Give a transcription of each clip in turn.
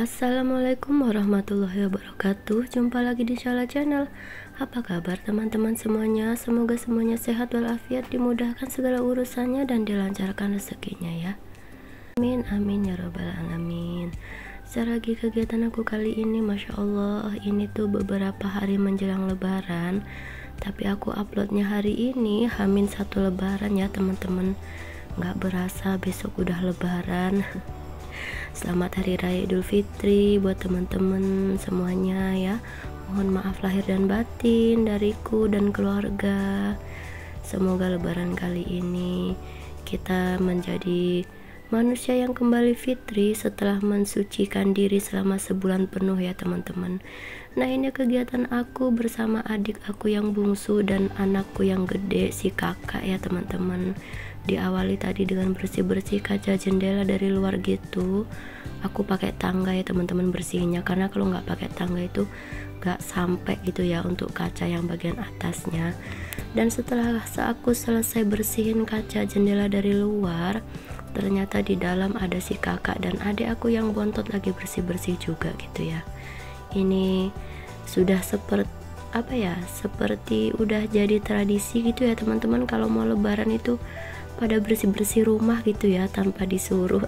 Assalamualaikum warahmatullahi wabarakatuh. Jumpa lagi di Shala Channel. Apa kabar teman-teman semuanya? Semoga semuanya sehat walafiat, dimudahkan segala urusannya dan dilancarkan rezekinya ya. Amin amin ya robbal alamin. Lagi kegiatan aku kali ini, Masya Allah, ini tuh beberapa hari menjelang lebaran, tapi aku uploadnya hari ini Hamin 1 lebaran ya teman-teman. Nggak berasa besok udah lebaran. Selamat Hari Raya Idul Fitri buat teman-teman semuanya ya. Mohon maaf lahir dan batin dariku dan keluarga. Semoga lebaran kali ini kita menjadi manusia yang kembali fitri setelah mensucikan diri selama sebulan penuh ya teman-teman. Nah, ini kegiatan aku bersama adik aku yang bungsu dan anakku yang gede, si kakak ya teman-teman. Diawali tadi dengan bersih-bersih kaca jendela dari luar gitu. Aku pakai tangga ya teman-teman bersihnya, karena kalau nggak pakai tangga itu nggak sampai gitu ya untuk kaca yang bagian atasnya. Dan setelah aku selesai bersihin kaca jendela dari luar, ternyata di dalam ada si kakak dan adik aku yang bontot lagi bersih-bersih juga gitu ya. Ini sudah seperti udah jadi tradisi gitu ya teman-teman, kalau mau lebaran itu pada bersih-bersih rumah gitu ya tanpa disuruh.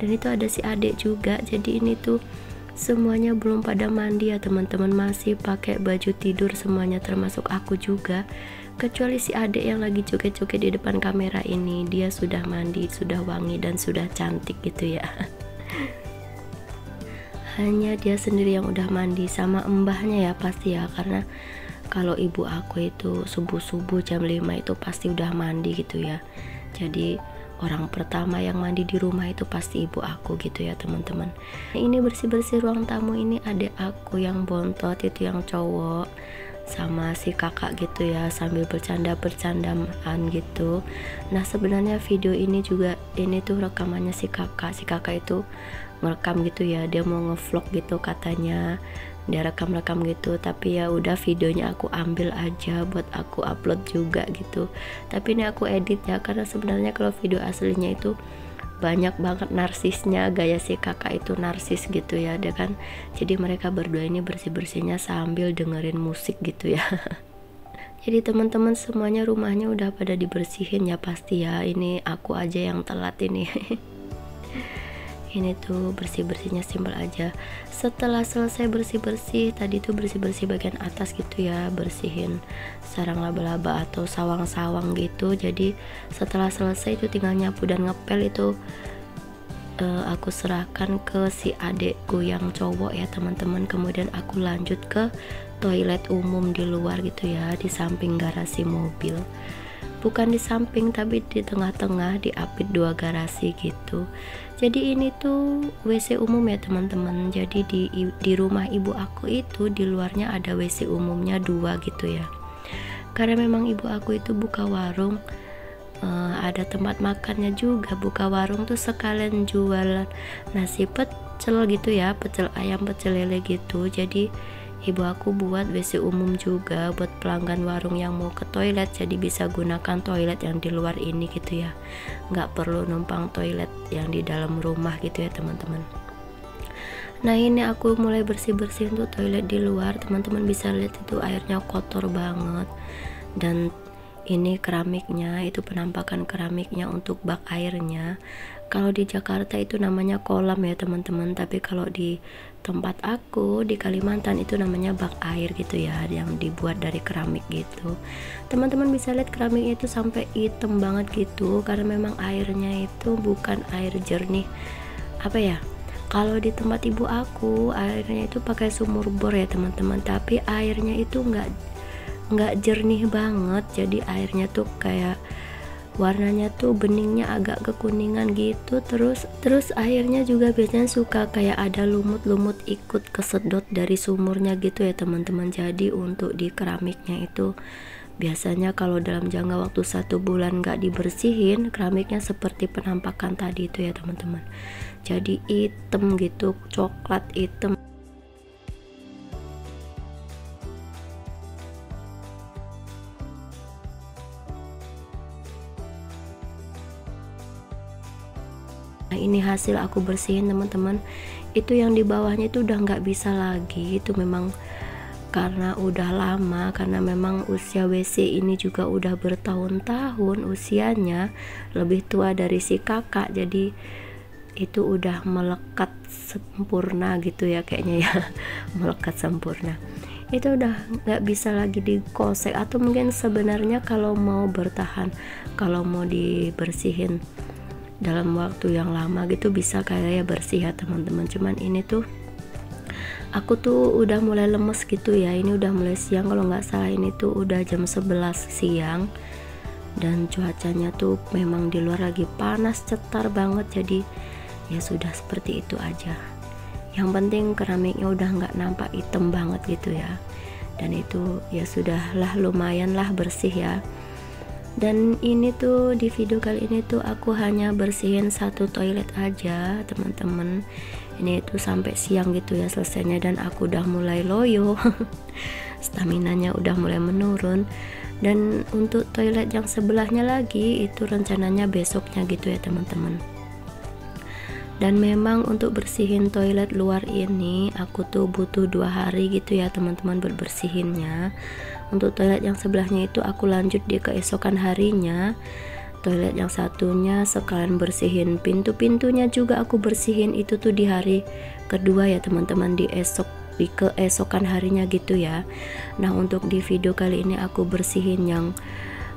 Dan itu ada si adik juga, jadi ini tuh semuanya belum pada mandi ya teman-teman, masih pakai baju tidur semuanya termasuk aku juga, kecuali si adik yang lagi joget-joget di depan kamera ini. Dia sudah mandi, sudah wangi dan sudah cantik gitu ya. Hanya dia sendiri yang udah mandi, sama mbahnya ya pasti ya, karena kalau ibu aku itu subuh-subuh jam 5 itu pasti udah mandi gitu ya. Jadi orang pertama yang mandi di rumah itu pasti ibu aku gitu ya teman-teman. Ini bersih-bersih ruang tamu, ini adik aku yang bontot itu yang cowok sama si kakak gitu ya, sambil bercandaan gitu. Nah, sebenarnya video ini juga, ini tuh rekamannya si kakak itu merekam gitu ya, dia mau ngevlog gitu katanya, dia rekam gitu, tapi ya udah videonya aku ambil aja buat aku upload juga gitu. Tapi ini aku edit ya, karena sebenarnya kalau video aslinya itu banyak banget narsisnya, gaya si kakak itu narsis gitu ya dia kan. Jadi mereka berdua ini bersih-bersihnya sambil dengerin musik gitu ya. Jadi teman-teman semuanya rumahnya udah pada dibersihin ya pasti ya, ini aku aja yang telat ini. Ini tuh bersih-bersihnya simpel aja. Setelah selesai bersih-bersih tadi tuh, bersih-bersih bagian atas gitu ya, bersihin sarang laba-laba atau sawang-sawang gitu. Jadi setelah selesai itu tinggal nyapu dan ngepel itu aku serahkan ke si adekku yang cowok ya teman-teman. Kemudian aku lanjut ke toilet umum di luar gitu ya, di samping garasi mobil. Bukan di samping tapi di tengah-tengah, diapit 2 garasi gitu. Jadi ini tuh WC umum ya teman-teman. Jadi di rumah ibu aku itu di luarnya ada WC umumnya 2 gitu ya. Karena memang ibu aku itu buka warung, ada tempat makannya juga, buka warung tuh sekalian jualan nasi pecel gitu ya, pecel ayam, pecel lele gitu. Jadi ibu aku buat WC umum juga buat pelanggan warung yang mau ke toilet, jadi bisa gunakan toilet yang di luar ini gitu ya, nggak perlu numpang toilet yang di dalam rumah gitu ya teman-teman. Nah, ini aku mulai bersih-bersih untuk toilet di luar. Teman-teman bisa lihat itu airnya kotor banget, dan ini keramiknya, itu penampakan keramiknya untuk bak airnya. Kalau di Jakarta itu namanya kolam ya teman-teman, tapi kalau di tempat aku di Kalimantan itu namanya bak air gitu ya, yang dibuat dari keramik gitu. Teman-teman bisa lihat keramiknya itu sampai hitam banget gitu, karena memang airnya itu bukan air jernih. Kalau di tempat ibu aku airnya itu pakai sumur bor ya teman-teman, tapi airnya itu nggak jernih banget. Jadi airnya tuh kayak warnanya tuh beningnya agak kekuningan gitu. Terus airnya juga biasanya suka kayak ada lumut-lumut ikut kesedot dari sumurnya gitu ya teman-teman. Jadi untuk di keramiknya itu biasanya kalau dalam jangka waktu 1 bulan nggak dibersihin, keramiknya seperti penampakan tadi itu ya teman-teman. Jadi hitam gitu, coklat hitam. Nah, ini hasil aku bersihin teman-teman. itu yang di bawahnya itu udah nggak bisa lagi. Itu memang karena udah lama, karena memang usia WC ini juga udah bertahun-tahun usianya, lebih tua dari si kakak, jadi itu udah melekat sempurna gitu ya kayaknya ya. Melekat sempurna, itu udah nggak bisa lagi dikosek. Atau mungkin sebenarnya kalau mau bertahan, kalau mau dibersihin dalam waktu yang lama gitu bisa kayak ya bersih ya teman-teman. Cuman ini tuh aku tuh udah mulai lemes gitu ya. Ini udah mulai siang, kalau nggak salah ini tuh udah jam 11 siang, dan cuacanya tuh memang di luar lagi panas cetar banget. Jadi ya sudah, seperti itu aja. Yang penting keramiknya udah nggak nampak hitam banget gitu ya, dan itu ya sudahlah, lumayan lah bersih ya. Dan ini tuh di video kali ini tuh aku hanya bersihin satu toilet aja teman-teman. Ini tuh sampai siang gitu ya selesainya, dan aku udah mulai loyo. Staminanya udah mulai menurun. Dan untuk toilet yang sebelahnya lagi itu rencananya besoknya gitu ya teman-teman. Dan memang untuk bersihin toilet luar ini aku tuh butuh 2 hari gitu ya teman-teman buat bersihinnya. Untuk toilet yang sebelahnya itu aku lanjut di keesokan harinya. Toilet yang satunya sekalian bersihin pintu-pintunya juga aku bersihin itu tuh di hari kedua ya teman-teman, di keesokan harinya gitu ya. Nah untuk di video kali ini aku bersihin yang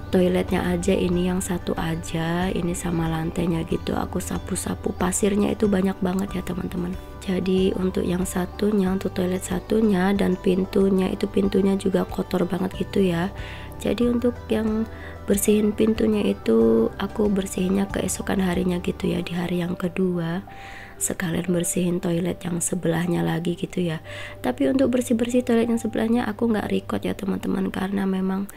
toiletnya aja, ini yang satu aja, ini sama lantainya gitu aku sapu-sapu. Pasirnya itu banyak banget ya teman-teman. Jadi untuk yang satunya, untuk toilet satunya dan pintunya itu, pintunya juga kotor banget gitu ya. Jadi untuk yang bersihin pintunya itu aku bersihinnya keesokan harinya gitu ya, di hari yang kedua, sekalian bersihin toilet yang sebelahnya lagi gitu ya. Tapi untuk bersih-bersih toilet yang sebelahnya aku nggak record ya teman-teman, karena memang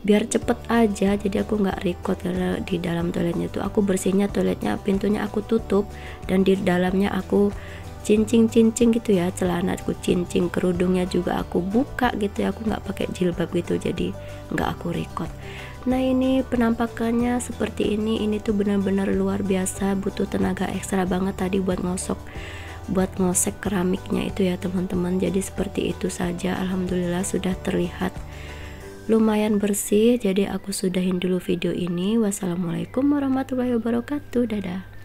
biar cepet aja, jadi aku nggak record. Karena di dalam toiletnya tuh aku bersihnya toiletnya, pintunya aku tutup, dan di dalamnya aku cincing-cincing gitu ya, celana aku cincing, kerudungnya juga aku buka gitu ya, aku nggak pakai jilbab gitu, jadi nggak aku record. Nah ini penampakannya seperti ini tuh benar-benar luar biasa, butuh tenaga ekstra banget tadi buat ngosek keramiknya itu ya teman-teman. Jadi seperti itu saja, alhamdulillah sudah terlihat lumayan bersih. Jadi aku sudahin dulu video ini. Wassalamualaikum warahmatullahi wabarakatuh. Dadah.